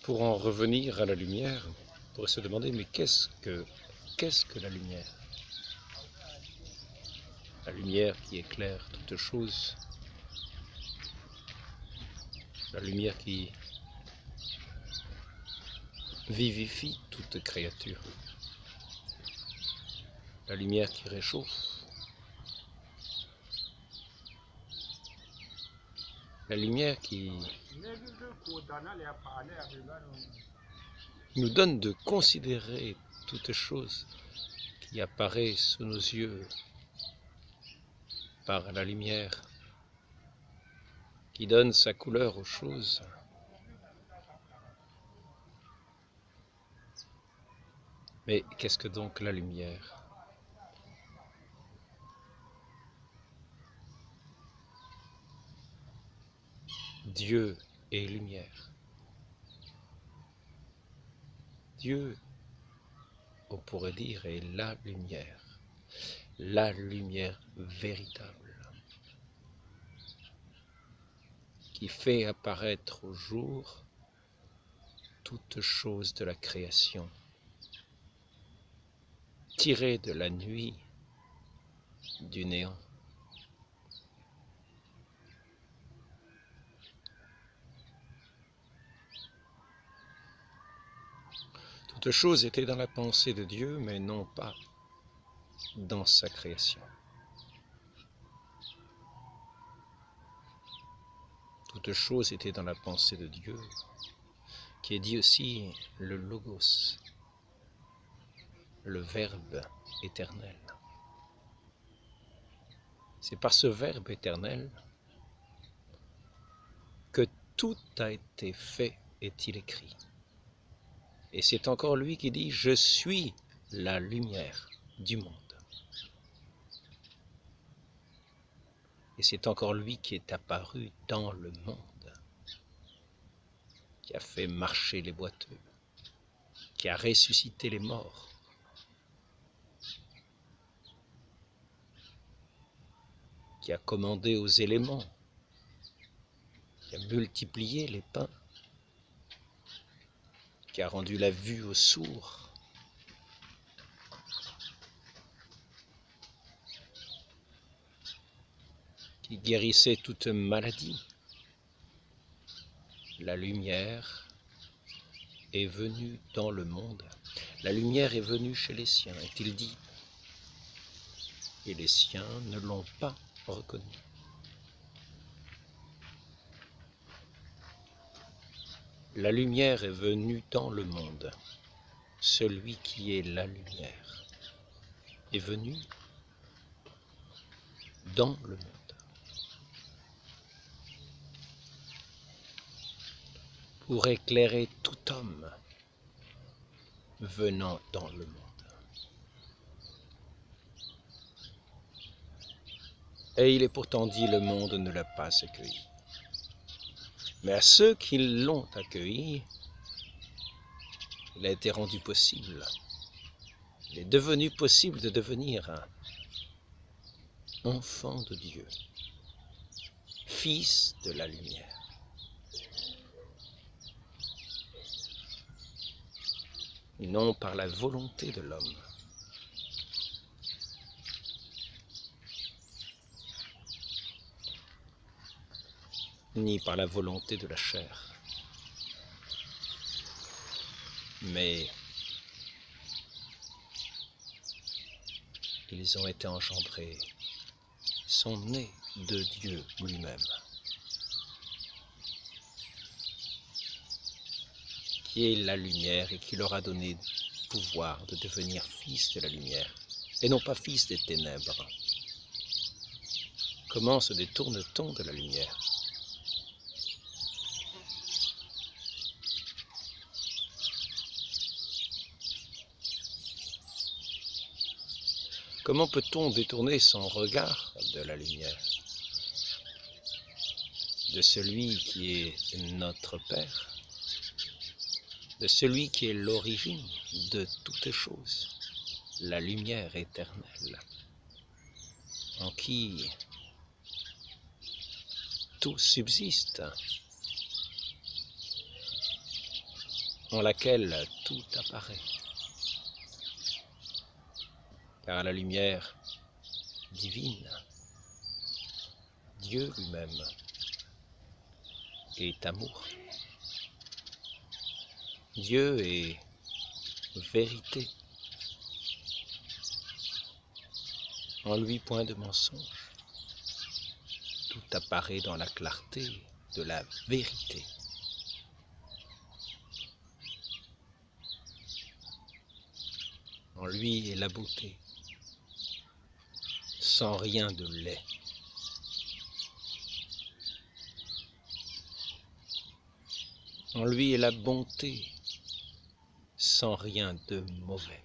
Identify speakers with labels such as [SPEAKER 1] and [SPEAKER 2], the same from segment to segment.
[SPEAKER 1] Pour en revenir à la lumière, on pourrait se demander, mais qu'est-ce que la lumière? La lumière qui éclaire toute chose, la lumière qui vivifie toute créature, la lumière qui réchauffe, la lumière qui nous donne de considérer toute chose qui apparaît sous nos yeux par la lumière, qui donne sa couleur aux choses. Mais qu'est-ce que donc la lumière? Dieu est lumière. Dieu, on pourrait dire, est la lumière véritable, qui fait apparaître au jour toute chose de la création, tirée de la nuit, du néant. Toute chose était dans la pensée de Dieu, mais non pas dans sa création. Toute chose était dans la pensée de Dieu, qui est dit aussi le Logos, le Verbe éternel. C'est par ce Verbe éternel que tout a été fait, est-il écrit. Et c'est encore lui qui dit « Je suis la lumière du monde ». Et c'est encore lui qui est apparu dans le monde, qui a fait marcher les boiteux, qui a ressuscité les morts, qui a commandé aux éléments, qui a multiplié les pains, qui a rendu la vue aux sourds, qui guérissait toute maladie. La lumière est venue dans le monde. La lumière est venue chez les siens, est-il dit. Et les siens ne l'ont pas reconnue. La lumière est venue dans le monde. Celui qui est la lumière est venu dans le monde pour éclairer tout homme venant dans le monde. Et il est pourtant dit, le monde ne l'a pas accueilli. Mais à ceux qui l'ont accueilli, il a été rendu possible. Il est devenu possible de devenir un enfant de Dieu, fils de la lumière. Et non par la volonté de l'homme, ni par la volonté de la chair, mais ils ont été engendrés, sont nés de Dieu lui-même, qui est la lumière et qui leur a donné pouvoir de devenir fils de la lumière, et non pas fils des ténèbres. Comment se détourne-t-on de la lumière? Comment peut-on détourner son regard de la lumière, de celui qui est notre Père, de celui qui est l'origine de toutes choses, la lumière éternelle, en qui tout subsiste, en laquelle tout apparaît. Car la lumière divine, Dieu lui-même, est amour. Dieu est vérité. En lui, point de mensonge. Tout apparaît dans la clarté de la vérité. En lui est la beauté, sans rien de laid. En lui est la bonté, sans rien de mauvais.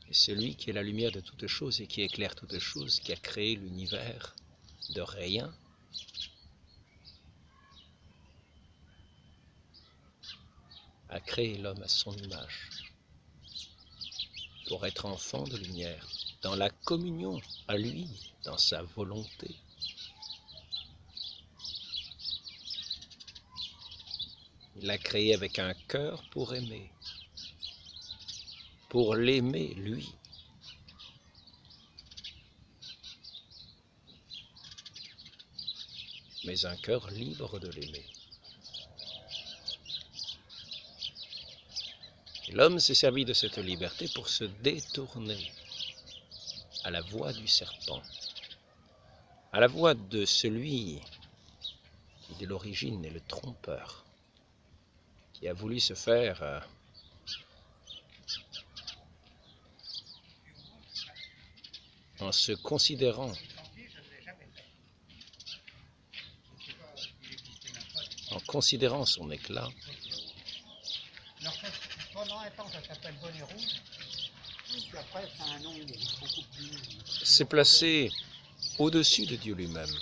[SPEAKER 1] Et celui qui est la lumière de toutes choses et qui éclaire toutes choses, qui a créé l'univers de rien, a créé l'homme à son image, pour être enfant de lumière, dans la communion à lui, dans sa volonté. Il l'a créé avec un cœur pour aimer, pour l'aimer lui. Mais un cœur libre de l'aimer. L'homme s'est servi de cette liberté pour se détourner à la voie du serpent, à la voie de celui qui dès l'origine est le trompeur, qui a voulu se faire en se considérant, en considérant son éclat.
[SPEAKER 2] Pendant un temps, ça s'appelle bonnet rouge, puis après, c'est un nom beaucoup plus...
[SPEAKER 1] S'est placé au-dessus de Dieu lui-même,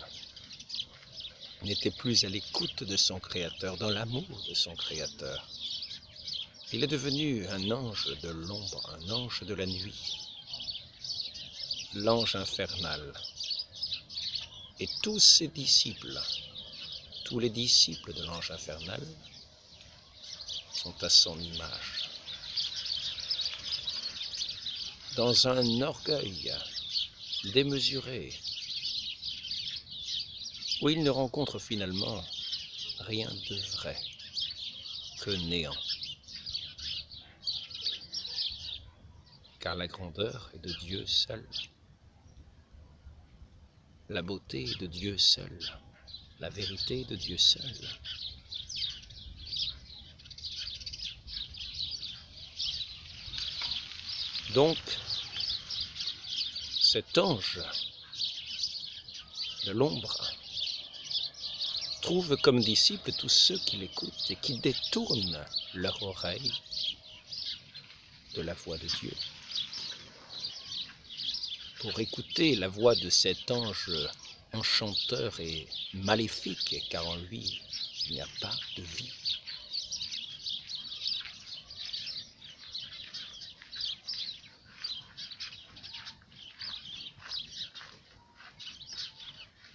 [SPEAKER 1] n'était plus à l'écoute de son Créateur, dans l'amour de son Créateur. Il est devenu un ange de l'ombre, un ange de la nuit, l'ange infernal. Et tous ses disciples, tous les disciples de l'ange infernal, sont à son image. Dans un orgueil démesuré, où ils ne rencontrent finalement rien de vrai que néant. Car la grandeur est de Dieu seul, la beauté est de Dieu seul, la vérité est de Dieu seul. Donc, cet ange de l'ombre trouve comme disciples tous ceux qui l'écoutent et qui détournent leur oreille de la voix de Dieu pour écouter la voix de cet ange enchanteur et maléfique, car en lui, il n'y a pas de vie.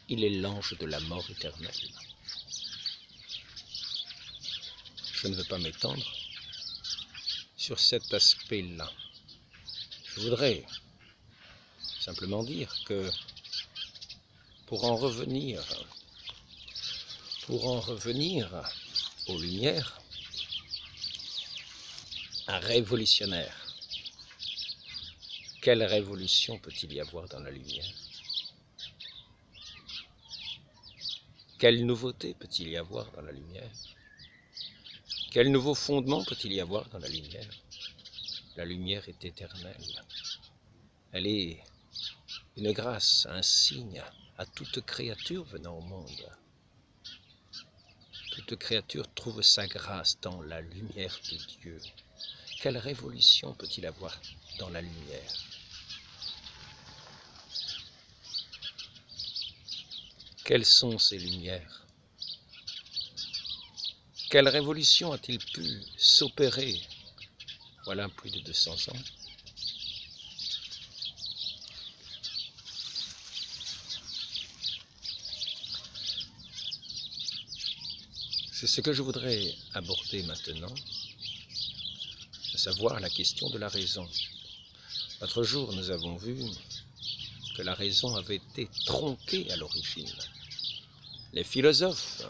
[SPEAKER 1] Il est l'ange de la mort éternelle. Je ne veux pas m'étendre sur cet aspect-là. Je voudrais simplement dire que pour en revenir aux lumières, un révolutionnaire. Quelle révolution peut-il y avoir dans la lumière? Quelle nouveauté peut-il y avoir dans la lumière? Quel nouveau fondement peut-il y avoir dans la lumière? La lumière est éternelle. Elle est une grâce, un signe à toute créature venant au monde. Toute créature trouve sa grâce dans la lumière de Dieu. Quelle révolution peut-il avoir dans la lumière? Quelles sont ces lumières? Quelle révolution a-t-il pu s'opérer voilà plus de 200 ans? C'est ce que je voudrais aborder maintenant, à savoir la question de la raison. L'autre jour, nous avons vu que la raison avait été tronquée à l'origine. Les philosophes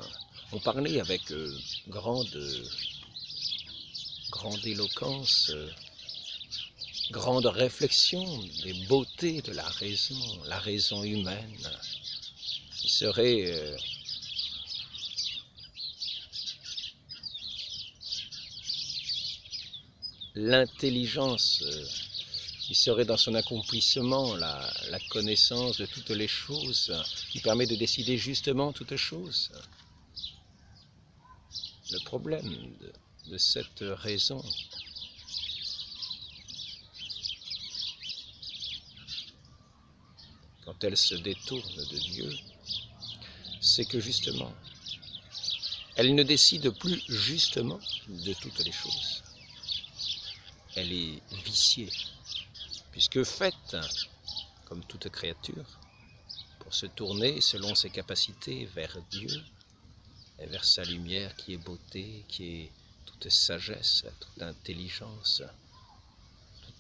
[SPEAKER 1] ont parlé avec grande éloquence, grande réflexion des beautés de la raison humaine, qui serait l'intelligence qui serait dans son accomplissement la connaissance de toutes les choses, qui permet de décider justement toutes choses. Le problème de cette raison, quand elle se détourne de Dieu, c'est que justement, elle ne décide plus justement de toutes les choses. Elle est viciée, puisque faite, comme toute créature, pour se tourner selon ses capacités vers Dieu et vers sa lumière qui est beauté, qui est toute sagesse, toute intelligence,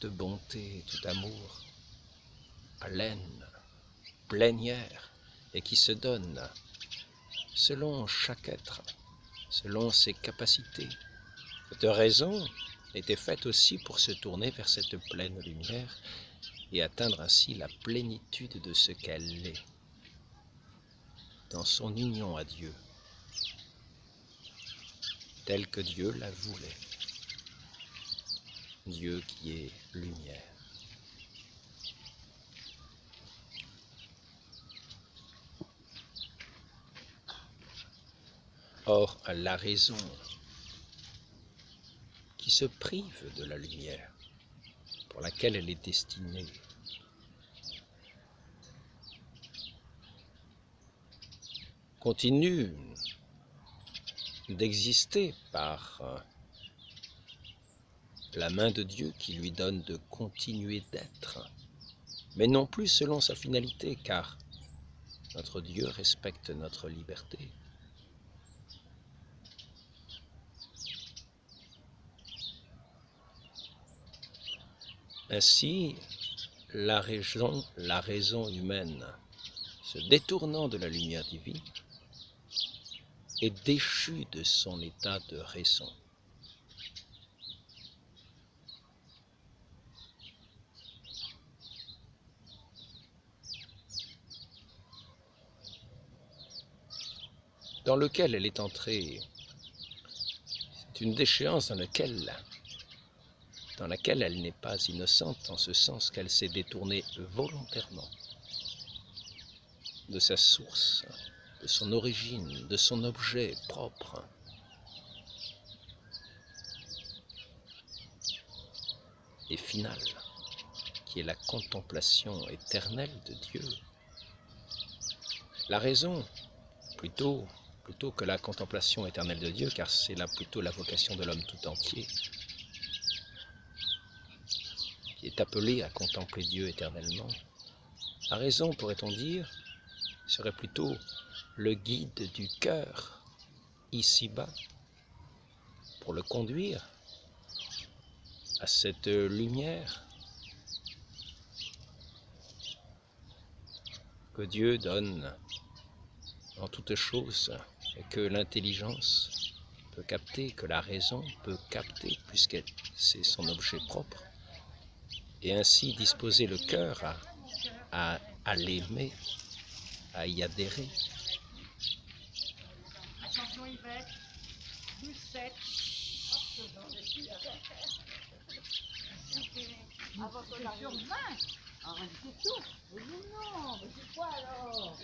[SPEAKER 1] toute bonté, tout amour, plénière, et qui se donne selon chaque être, selon ses capacités. Cette raison était faite aussi pour se tourner vers cette pleine lumière et atteindre ainsi la plénitude de ce qu'elle est, dans son union à Dieu, telle que Dieu la voulait. Dieu qui est lumière. Or, la raison qui se prive de la lumière pour laquelle elle est destinée, continue d'exister par la main de Dieu qui lui donne de continuer d'être, mais non plus selon sa finalité, car notre Dieu respecte notre liberté. Ainsi, la raison humaine, se détournant de la lumière divine, est déchue de son état de raison. Dans lequel elle est entrée, c'est une déchéance dans laquelle elle n'est pas innocente, en ce sens qu'elle s'est détournée volontairement de sa source, de son origine, de son objet propre. Et final, qui est la contemplation éternelle de Dieu. La raison, plutôt que la contemplation éternelle de Dieu, car c'est là plutôt la vocation de l'homme tout entier, qui est appelé à contempler Dieu éternellement. La raison, pourrait-on dire, serait plutôt le guide du cœur, ici-bas, pour le conduire à cette lumière que Dieu donne en toutes choses et que l'intelligence peut capter, que la raison peut capter, puisque c'est son objet propre, et ainsi disposer le cœur à l'aimer, à y adhérer.
[SPEAKER 2] Attention Yvette, du 7. Avant qu'on arrive sur 20. Arrête, c'est tout. Mais non, mais c'est quoi alors?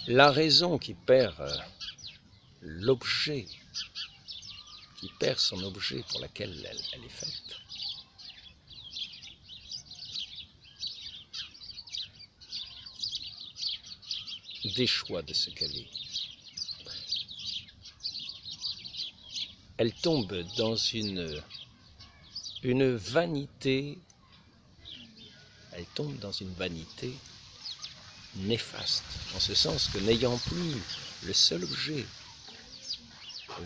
[SPEAKER 1] La raison qui perd l'objet, qui perd son objet pour lequel elle est faite, déchoit de ce qu'elle est. Elle tombe dans une vanité, elle tombe dans une vanité néfaste, en ce sens que n'ayant plus le seul objet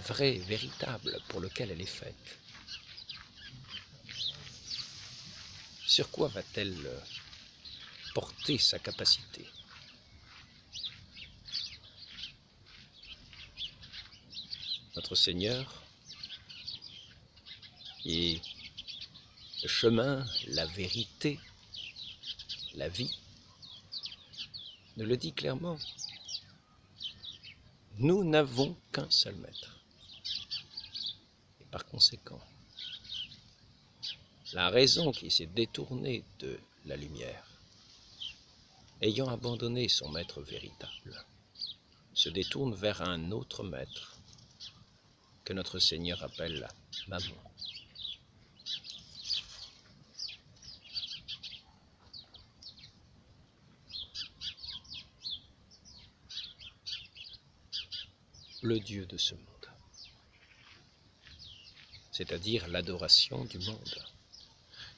[SPEAKER 1] vrai, véritable, pour lequel elle est faite, sur quoi va-t-elle porter sa capacité? Notre Seigneur est le chemin, la vérité, la vie, nous le dit clairement. Nous n'avons qu'un seul maître. Et par conséquent, la raison qui s'est détournée de la lumière, ayant abandonné son maître véritable, se détourne vers un autre maître que notre Seigneur appelle Mammon. Le Dieu de ce monde, c'est-à-dire l'adoration du monde.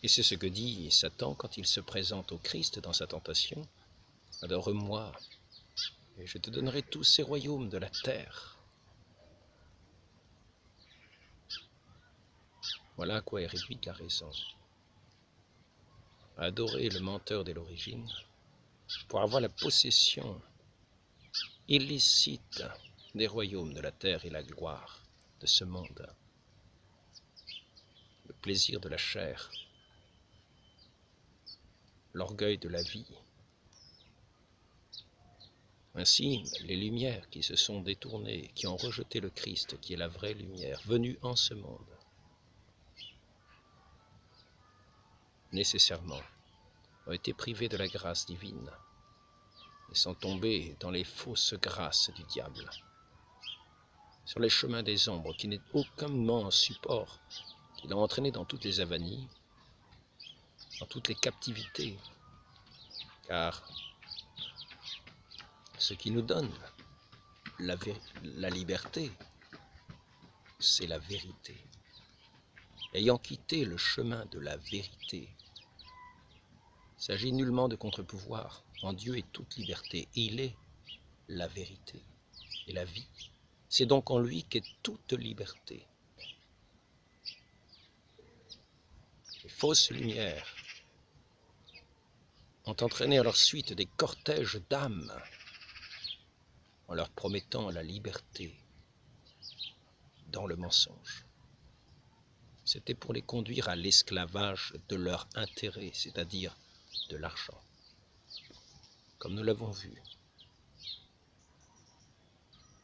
[SPEAKER 1] Et c'est ce que dit Satan quand il se présente au Christ dans sa tentation. « Adore-moi, et je te donnerai tous ces royaumes de la terre. » Voilà à quoi est réduite la raison. Adorer le menteur dès l'origine, pour avoir la possession illicite des royaumes de la terre et la gloire de ce monde, le plaisir de la chair, l'orgueil de la vie. Ainsi, les lumières qui se sont détournées, qui ont rejeté le Christ, qui est la vraie lumière, venue en ce monde, nécessairement, ont été privées de la grâce divine et sont tombées dans les fausses grâces du diable, sur les chemins des ombres qui n'est aucunement un support, qui l'ont entraîné dans toutes les avanies, dans toutes les captivités, car ce qui nous donne la liberté, c'est la vérité. Ayant quitté le chemin de la vérité, il ne s'agit nullement de contre-pouvoir. En Dieu est toute liberté. Il est la vérité et la vie. C'est donc en lui qu'est toute liberté. Les fausses lumières ont entraîné à leur suite des cortèges d'âmes en leur promettant la liberté dans le mensonge. C'était pour les conduire à l'esclavage de leur intérêt, c'est-à-dire de l'argent, comme nous l'avons vu.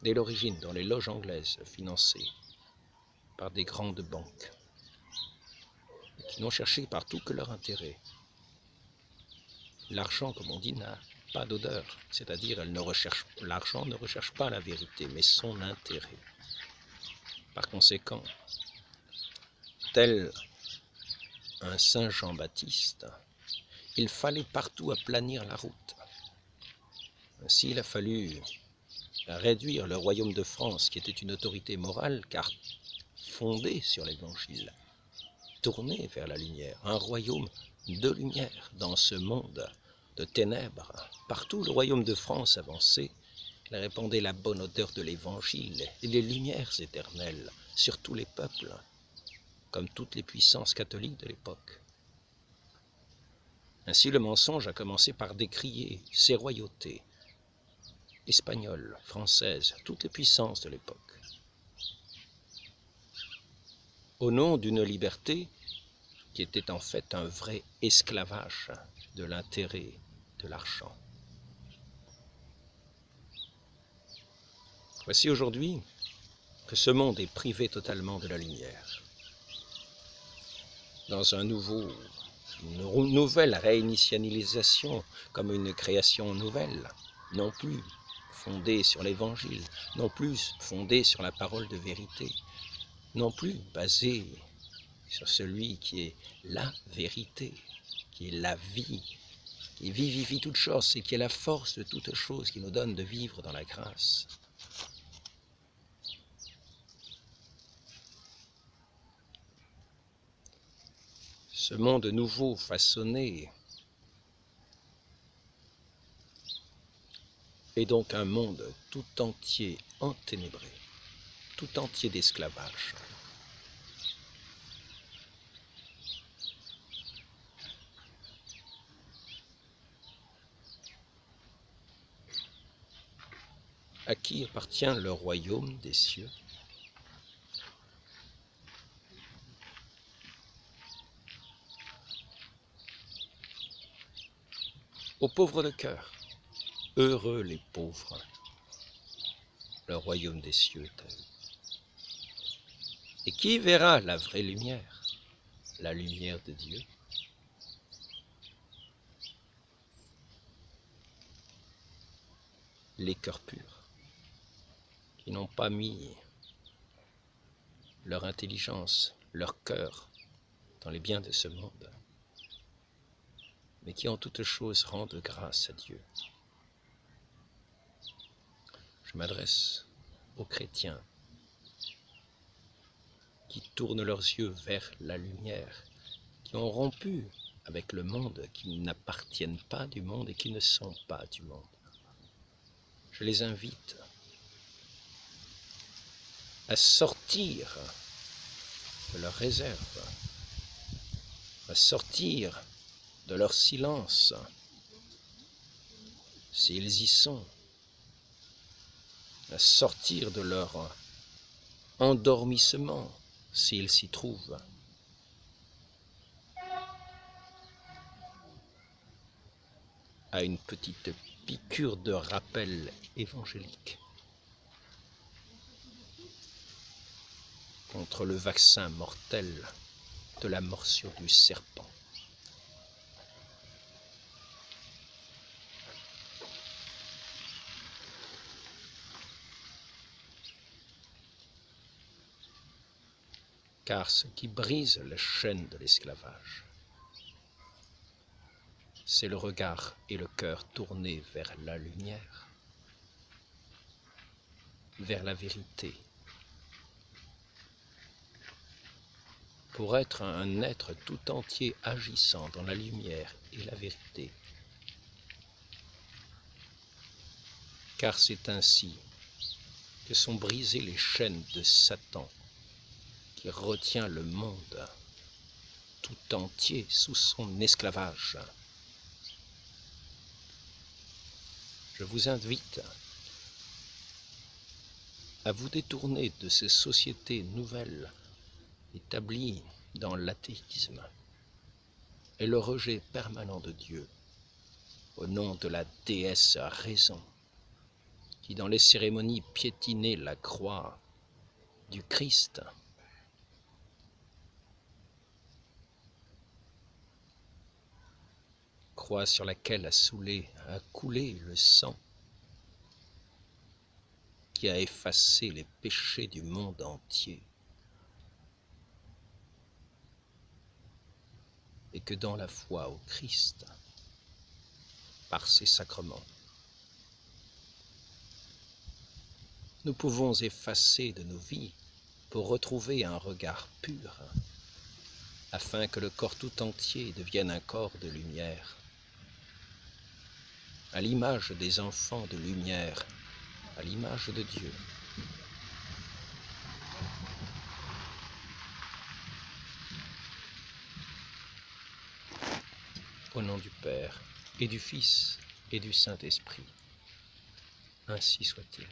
[SPEAKER 1] Dès l'origine, dans les loges anglaises financées par des grandes banques, qui n'ont cherché partout que leur intérêt. L'argent, comme on dit, n'a pas d'odeur, c'est-à-dire l'argent ne recherche pas la vérité, mais son intérêt. Par conséquent, tel un saint Jean-Baptiste, il fallait partout aplanir la route. Ainsi, il a fallu réduire le royaume de France, qui était une autorité morale, car fondée sur l'évangile, tourné vers la lumière, un royaume de lumière dans ce monde de ténèbres. Partout le royaume de France avançait, il répandait la bonne odeur de l'évangile et les lumières éternelles sur tous les peuples, comme toutes les puissances catholiques de l'époque. Ainsi le mensonge a commencé par décrier ces royautés, espagnoles, françaises, toutes les puissances de l'époque, au nom d'une liberté qui était en fait un vrai esclavage de l'intérêt de l'argent. Voici aujourd'hui que ce monde est privé totalement de la lumière. Dans une nouvelle réinitialisation, comme une création nouvelle, non plus fondée sur l'évangile, non plus fondée sur la parole de vérité, non plus basée sur celui qui est la vérité, qui est la vie, qui vivifie toute chose et qui est la force de toute chose, qui nous donne de vivre dans la grâce. Ce monde nouveau façonné et donc un monde tout entier enténébré, tout entier d'esclavage. À qui appartient le royaume des cieux? Aux pauvres de cœur. Heureux les pauvres. Le royaume des cieux est à eux. Et qui verra la vraie lumière, la lumière de Dieu? Les cœurs purs, qui n'ont pas mis leur intelligence, leur cœur dans les biens de ce monde, mais qui en toutes choses rendent grâce à Dieu. Je m'adresse aux chrétiens qui tournent leurs yeux vers la lumière, qui ont rompu avec le monde, qui n'appartiennent pas du monde et qui ne sont pas du monde. Je les invite à sortir de leur réserve, à sortir de leur silence, s'ils y sont, à sortir de leur endormissement, s'ils s'y trouvent, à une petite piqûre de rappel évangélique contre le vaccin mortel de la morsure du serpent. Car ce qui brise la chaîne de l'esclavage, c'est le regard et le cœur tournés vers la lumière, vers la vérité. Pour être un être tout entier agissant dans la lumière et la vérité. Car c'est ainsi que sont brisées les chaînes de Satan qui retient le monde tout entier sous son esclavage. Je vous invite à vous détourner de ces sociétés nouvelles établies dans l'athéisme et le rejet permanent de Dieu au nom de la déesse raison qui dans les cérémonies piétinait la croix du Christ. Croix sur laquelle a coulé le sang qui a effacé les péchés du monde entier. Et que dans la foi au Christ, par ses sacrements, nous pouvons effacer de nos vies pour retrouver un regard pur, afin que le corps tout entier devienne un corps de lumière, à l'image des enfants de lumière, à l'image de Dieu. Au nom du Père, et du Fils, et du Saint-Esprit, ainsi soit-il.